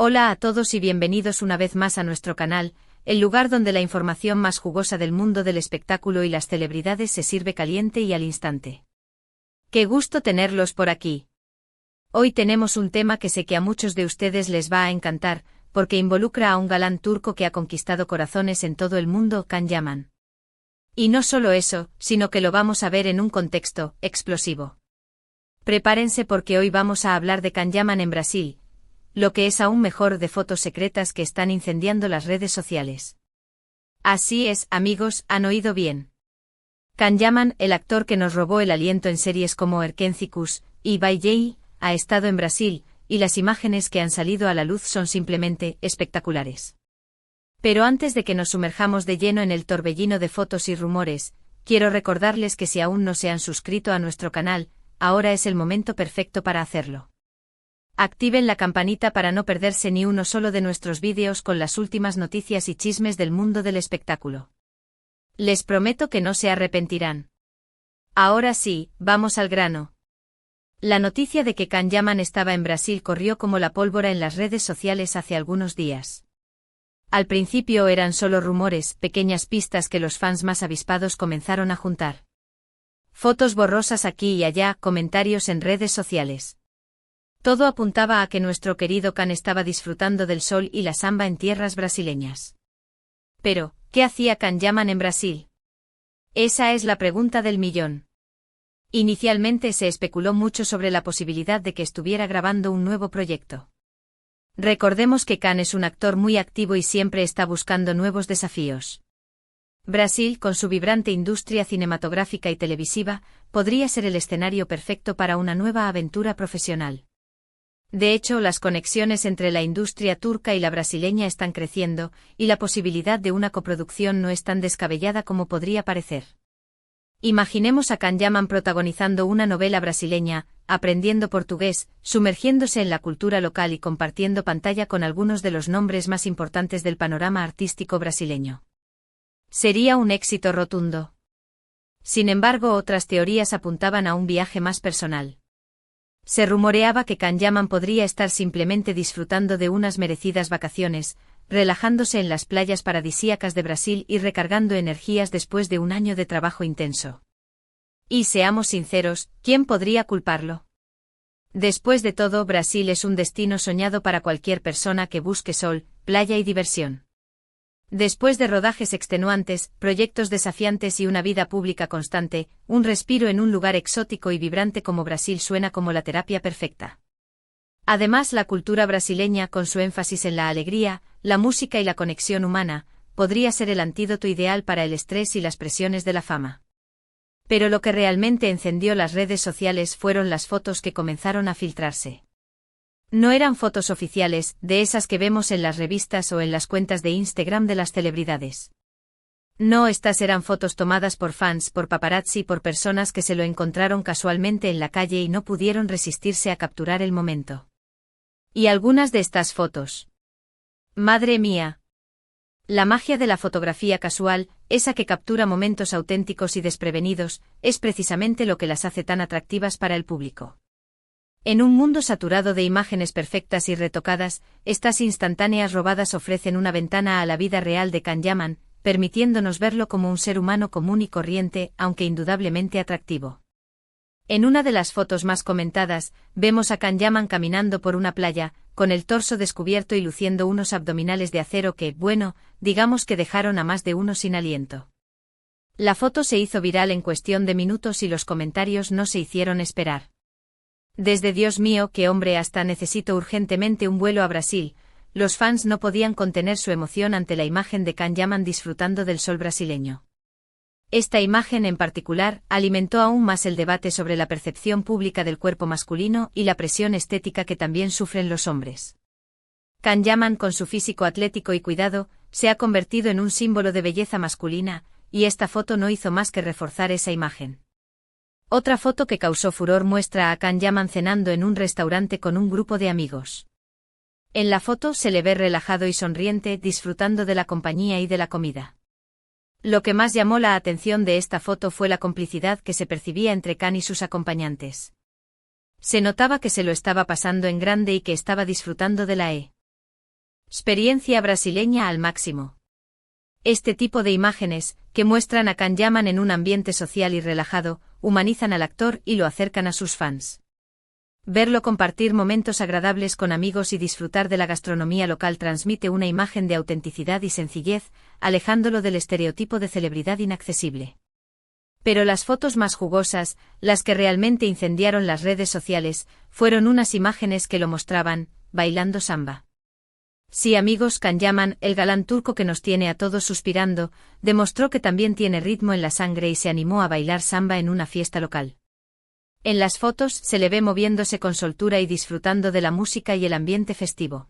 Hola a todos y bienvenidos una vez más a nuestro canal, el lugar donde la información más jugosa del mundo del espectáculo y las celebridades se sirve caliente y al instante. ¡Qué gusto tenerlos por aquí! Hoy tenemos un tema que sé que a muchos de ustedes les va a encantar, porque involucra a un galán turco que ha conquistado corazones en todo el mundo, Can Yaman. Y no solo eso, sino que lo vamos a ver en un contexto explosivo. Prepárense porque hoy vamos a hablar de Can Yaman en Brasil, lo que es aún mejor de fotos secretas que están incendiando las redes sociales. Así es, amigos, han oído bien. Can Yaman, el actor que nos robó el aliento en series como Erquencicus y Vai Jay, ha estado en Brasil, y las imágenes que han salido a la luz son simplemente espectaculares. Pero antes de que nos sumerjamos de lleno en el torbellino de fotos y rumores, quiero recordarles que si aún no se han suscrito a nuestro canal, ahora es el momento perfecto para hacerlo. Activen la campanita para no perderse ni uno solo de nuestros vídeos con las últimas noticias y chismes del mundo del espectáculo. Les prometo que no se arrepentirán. Ahora sí, vamos al grano. La noticia de que Can Yaman estaba en Brasil corrió como la pólvora en las redes sociales hace algunos días. Al principio eran solo rumores, pequeñas pistas que los fans más avispados comenzaron a juntar. Fotos borrosas aquí y allá, comentarios en redes sociales. Todo apuntaba a que nuestro querido Can estaba disfrutando del sol y la samba en tierras brasileñas. Pero, ¿qué hacía Can Yaman en Brasil? Esa es la pregunta del millón. Inicialmente se especuló mucho sobre la posibilidad de que estuviera grabando un nuevo proyecto. Recordemos que Can es un actor muy activo y siempre está buscando nuevos desafíos. Brasil, con su vibrante industria cinematográfica y televisiva, podría ser el escenario perfecto para una nueva aventura profesional. De hecho, las conexiones entre la industria turca y la brasileña están creciendo, y la posibilidad de una coproducción no es tan descabellada como podría parecer. Imaginemos a Can Yaman protagonizando una novela brasileña, aprendiendo portugués, sumergiéndose en la cultura local y compartiendo pantalla con algunos de los nombres más importantes del panorama artístico brasileño. Sería un éxito rotundo. Sin embargo, otras teorías apuntaban a un viaje más personal. Se rumoreaba que Can Yaman podría estar simplemente disfrutando de unas merecidas vacaciones, relajándose en las playas paradisíacas de Brasil y recargando energías después de un año de trabajo intenso. Y seamos sinceros, ¿quién podría culparlo? Después de todo, Brasil es un destino soñado para cualquier persona que busque sol, playa y diversión. Después de rodajes extenuantes, proyectos desafiantes y una vida pública constante, un respiro en un lugar exótico y vibrante como Brasil suena como la terapia perfecta. Además, la cultura brasileña, con su énfasis en la alegría, la música y la conexión humana, podría ser el antídoto ideal para el estrés y las presiones de la fama. Pero lo que realmente encendió las redes sociales fueron las fotos que comenzaron a filtrarse. No eran fotos oficiales, de esas que vemos en las revistas o en las cuentas de Instagram de las celebridades. No, estas eran fotos tomadas por fans, por paparazzi, por personas que se lo encontraron casualmente en la calle y no pudieron resistirse a capturar el momento. Y algunas de estas fotos. ¡Madre mía! La magia de la fotografía casual, esa que captura momentos auténticos y desprevenidos, es precisamente lo que las hace tan atractivas para el público. En un mundo saturado de imágenes perfectas y retocadas, estas instantáneas robadas ofrecen una ventana a la vida real de Can Yaman, permitiéndonos verlo como un ser humano común y corriente, aunque indudablemente atractivo. En una de las fotos más comentadas, vemos a Can Yaman caminando por una playa, con el torso descubierto y luciendo unos abdominales de acero que, bueno, digamos que dejaron a más de uno sin aliento. La foto se hizo viral en cuestión de minutos y los comentarios no se hicieron esperar. Desde Dios mío, qué hombre, hasta necesito urgentemente un vuelo a Brasil, los fans no podían contener su emoción ante la imagen de Can Yaman disfrutando del sol brasileño. Esta imagen en particular alimentó aún más el debate sobre la percepción pública del cuerpo masculino y la presión estética que también sufren los hombres. Can Yaman, con su físico atlético y cuidado, se ha convertido en un símbolo de belleza masculina, y esta foto no hizo más que reforzar esa imagen. Otra foto que causó furor muestra a Can Yaman cenando en un restaurante con un grupo de amigos. En la foto se le ve relajado y sonriente, disfrutando de la compañía y de la comida. Lo que más llamó la atención de esta foto fue la complicidad que se percibía entre Can y sus acompañantes. Se notaba que se lo estaba pasando en grande y que estaba disfrutando de la Experiencia brasileña al máximo. Este tipo de imágenes, que muestran a Kanyaman en un ambiente social y relajado, humanizan al actor y lo acercan a sus fans. Verlo compartir momentos agradables con amigos y disfrutar de la gastronomía local transmite una imagen de autenticidad y sencillez, alejándolo del estereotipo de celebridad inaccesible. Pero las fotos más jugosas, las que realmente incendiaron las redes sociales, fueron unas imágenes que lo mostraban, bailando samba. Sí, amigos, Kanyaman, el galán turco que nos tiene a todos suspirando, demostró que también tiene ritmo en la sangre y se animó a bailar samba en una fiesta local. En las fotos se le ve moviéndose con soltura y disfrutando de la música y el ambiente festivo.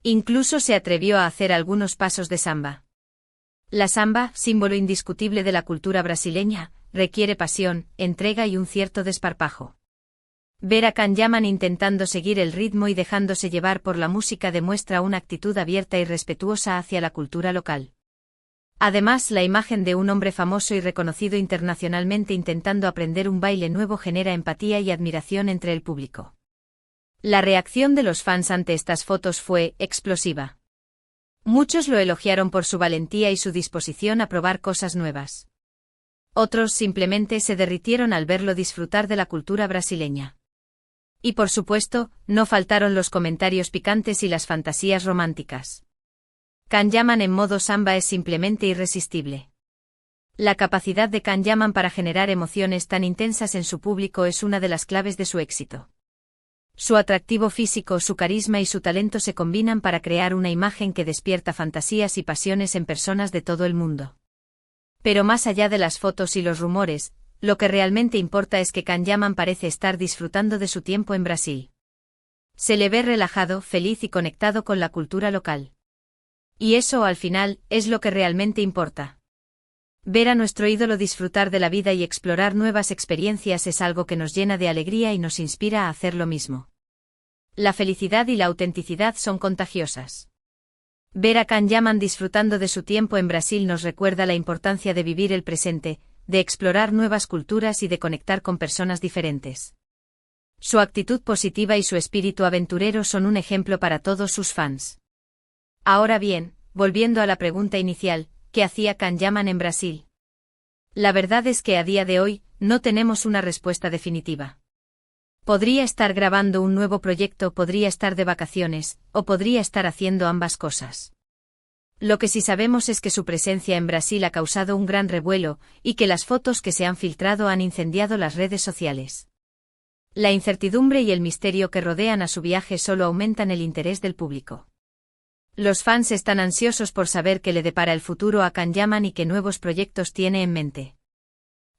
Incluso se atrevió a hacer algunos pasos de samba. La samba, símbolo indiscutible de la cultura brasileña, requiere pasión, entrega y un cierto desparpajo. Ver a Kanyaman intentando seguir el ritmo y dejándose llevar por la música demuestra una actitud abierta y respetuosa hacia la cultura local. Además, la imagen de un hombre famoso y reconocido internacionalmente intentando aprender un baile nuevo genera empatía y admiración entre el público. La reacción de los fans ante estas fotos fue explosiva. Muchos lo elogiaron por su valentía y su disposición a probar cosas nuevas. Otros simplemente se derritieron al verlo disfrutar de la cultura brasileña. Y por supuesto, no faltaron los comentarios picantes y las fantasías románticas. Kanyaman en modo samba es simplemente irresistible. La capacidad de Kanyaman para generar emociones tan intensas en su público es una de las claves de su éxito. Su atractivo físico, su carisma y su talento se combinan para crear una imagen que despierta fantasías y pasiones en personas de todo el mundo. Pero más allá de las fotos y los rumores, lo que realmente importa es que Kanyaman parece estar disfrutando de su tiempo en Brasil. Se le ve relajado, feliz y conectado con la cultura local. Y eso, al final, es lo que realmente importa. Ver a nuestro ídolo disfrutar de la vida y explorar nuevas experiencias es algo que nos llena de alegría y nos inspira a hacer lo mismo. La felicidad y la autenticidad son contagiosas. Ver a Kanyaman disfrutando de su tiempo en Brasil nos recuerda la importancia de vivir el presente, de explorar nuevas culturas y de conectar con personas diferentes. Su actitud positiva y su espíritu aventurero son un ejemplo para todos sus fans. Ahora bien, volviendo a la pregunta inicial, ¿qué hacía Kanyaman en Brasil? La verdad es que a día de hoy, no tenemos una respuesta definitiva. Podría estar grabando un nuevo proyecto, podría estar de vacaciones, o podría estar haciendo ambas cosas. Lo que sí sabemos es que su presencia en Brasil ha causado un gran revuelo, y que las fotos que se han filtrado han incendiado las redes sociales. La incertidumbre y el misterio que rodean a su viaje solo aumentan el interés del público. Los fans están ansiosos por saber qué le depara el futuro a Kanyaman y qué nuevos proyectos tiene en mente.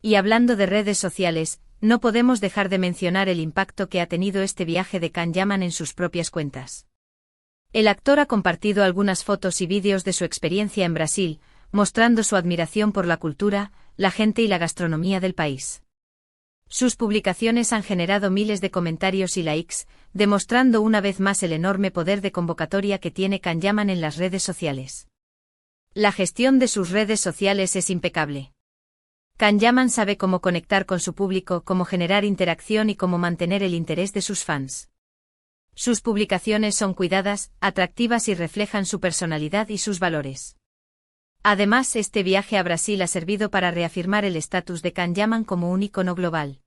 Y hablando de redes sociales, no podemos dejar de mencionar el impacto que ha tenido este viaje de Kanyaman en sus propias cuentas. El actor ha compartido algunas fotos y vídeos de su experiencia en Brasil, mostrando su admiración por la cultura, la gente y la gastronomía del país. Sus publicaciones han generado miles de comentarios y likes, demostrando una vez más el enorme poder de convocatoria que tiene Kanyaman en las redes sociales. La gestión de sus redes sociales es impecable. Kanyaman sabe cómo conectar con su público, cómo generar interacción y cómo mantener el interés de sus fans. Sus publicaciones son cuidadas, atractivas y reflejan su personalidad y sus valores. Además, este viaje a Brasil ha servido para reafirmar el estatus de Kanyaman como un ícono global.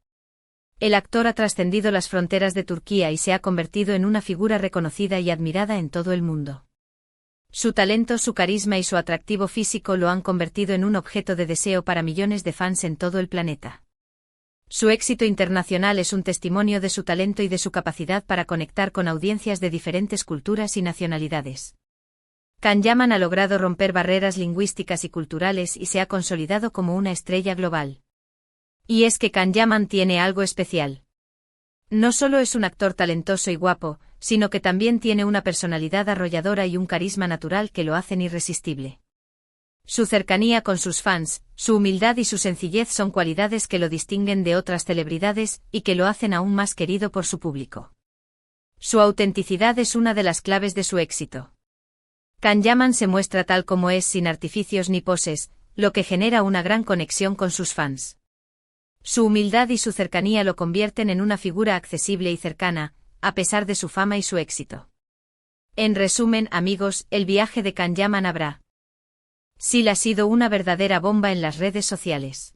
El actor ha trascendido las fronteras de Turquía y se ha convertido en una figura reconocida y admirada en todo el mundo. Su talento, su carisma y su atractivo físico lo han convertido en un objeto de deseo para millones de fans en todo el planeta. Su éxito internacional es un testimonio de su talento y de su capacidad para conectar con audiencias de diferentes culturas y nacionalidades. Kanyaman ha logrado romper barreras lingüísticas y culturales y se ha consolidado como una estrella global. Y es que Kanyaman tiene algo especial. No solo es un actor talentoso y guapo, sino que también tiene una personalidad arrolladora y un carisma natural que lo hacen irresistible. Su cercanía con sus fans, su humildad y su sencillez son cualidades que lo distinguen de otras celebridades y que lo hacen aún más querido por su público. Su autenticidad es una de las claves de su éxito. Kanyaman se muestra tal como es sin artificios ni poses, lo que genera una gran conexión con sus fans. Su humildad y su cercanía lo convierten en una figura accesible y cercana, a pesar de su fama y su éxito. En resumen, amigos, el viaje de Kanyaman a Brasil ha sido una verdadera bomba en las redes sociales.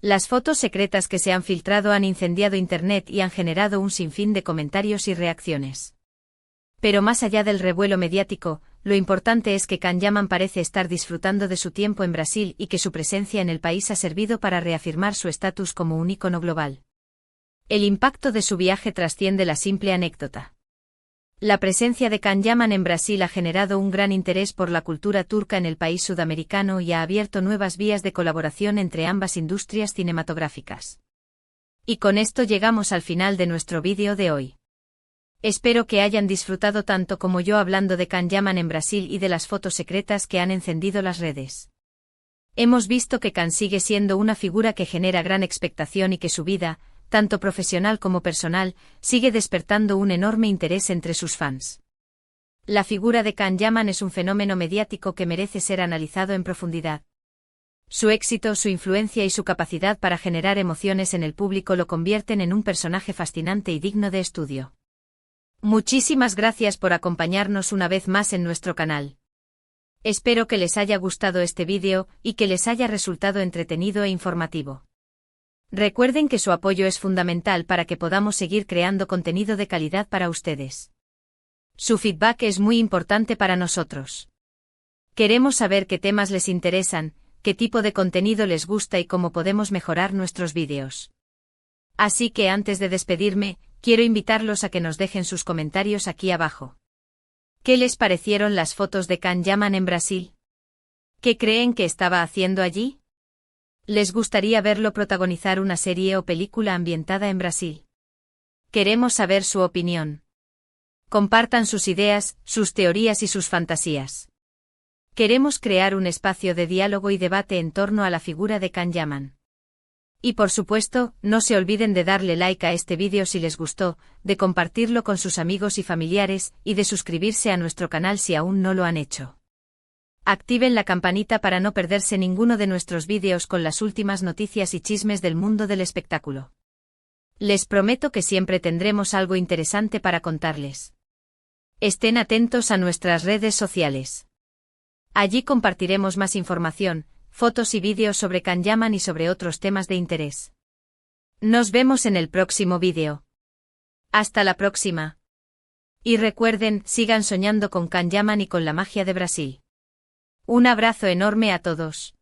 Las fotos secretas que se han filtrado han incendiado Internet y han generado un sinfín de comentarios y reacciones. Pero más allá del revuelo mediático, lo importante es que Kanyaman parece estar disfrutando de su tiempo en Brasil y que su presencia en el país ha servido para reafirmar su estatus como un ícono global. El impacto de su viaje trasciende la simple anécdota. La presencia de Kanyaman en Brasil ha generado un gran interés por la cultura turca en el país sudamericano y ha abierto nuevas vías de colaboración entre ambas industrias cinematográficas. Y con esto llegamos al final de nuestro vídeo de hoy. Espero que hayan disfrutado tanto como yo hablando de Kanyaman en Brasil y de las fotos secretas que han encendido las redes. Hemos visto que Kan sigue siendo una figura que genera gran expectación y que su vida, tanto profesional como personal, sigue despertando un enorme interés entre sus fans. La figura de Kanyaman es un fenómeno mediático que merece ser analizado en profundidad. Su éxito, su influencia y su capacidad para generar emociones en el público lo convierten en un personaje fascinante y digno de estudio. Muchísimas gracias por acompañarnos una vez más en nuestro canal. Espero que les haya gustado este vídeo y que les haya resultado entretenido e informativo. Recuerden que su apoyo es fundamental para que podamos seguir creando contenido de calidad para ustedes. Su feedback es muy importante para nosotros. Queremos saber qué temas les interesan, qué tipo de contenido les gusta y cómo podemos mejorar nuestros vídeos. Así que antes de despedirme, quiero invitarlos a que nos dejen sus comentarios aquí abajo. ¿Qué les parecieron las fotos de Kanyaman en Brasil? ¿Qué creen que estaba haciendo allí? ¿Les gustaría verlo protagonizar una serie o película ambientada en Brasil? Queremos saber su opinión. Compartan sus ideas, sus teorías y sus fantasías. Queremos crear un espacio de diálogo y debate en torno a la figura de Kanyaman. Y por supuesto, no se olviden de darle like a este vídeo si les gustó, de compartirlo con sus amigos y familiares, y de suscribirse a nuestro canal si aún no lo han hecho. Activen la campanita para no perderse ninguno de nuestros vídeos con las últimas noticias y chismes del mundo del espectáculo. Les prometo que siempre tendremos algo interesante para contarles. Estén atentos a nuestras redes sociales. Allí compartiremos más información, fotos y vídeos sobre Kanyaman y sobre otros temas de interés. Nos vemos en el próximo vídeo. Hasta la próxima. Y recuerden, sigan soñando con Kanyaman y con la magia de Brasil. Un abrazo enorme a todos.